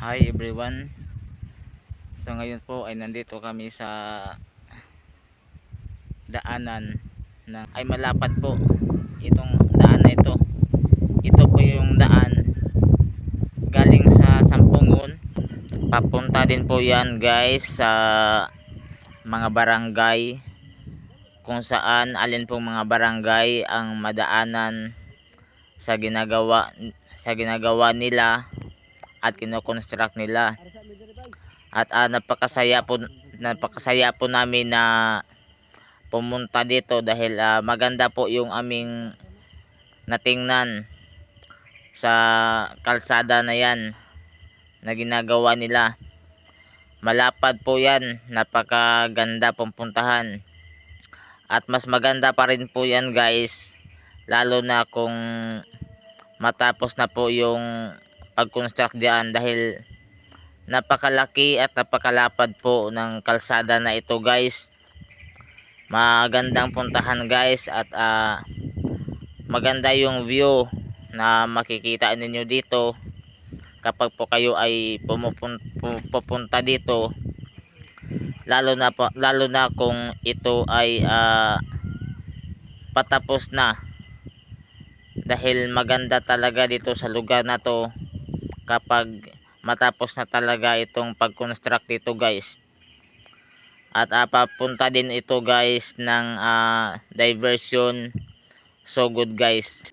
Hi everyone. So ngayon po ay nandito kami sa daanan ay malapad po itong daan na ito. Ito po yung daan galing sa Sampungon. Papunta din po yan guys sa mga barangay kung saan alin pong mga barangay ang madaanan sa ginagawa nila at kinoconstruct nila. At napakasaya po namin na pumunta dito dahil maganda po yung aming natingnan sa kalsada na yan na ginagawa nila. Malapad po yan, napakaganda pong puntahan. At mas maganda pa rin po yan guys, lalo na kung matapos na po yung pag-construct diyan, dahil napakalaki at napakalapad po ng kalsada na ito guys. Magandang puntahan guys at maganda yung view na makikita ninyo dito kapag po kayo ay pupunta dito, lalo na kung ito ay patapos na, dahil maganda talaga dito sa lugar na to kapag matapos na talaga itong pag-construct dito guys. At papunta din ito guys ng diversion. So good guys.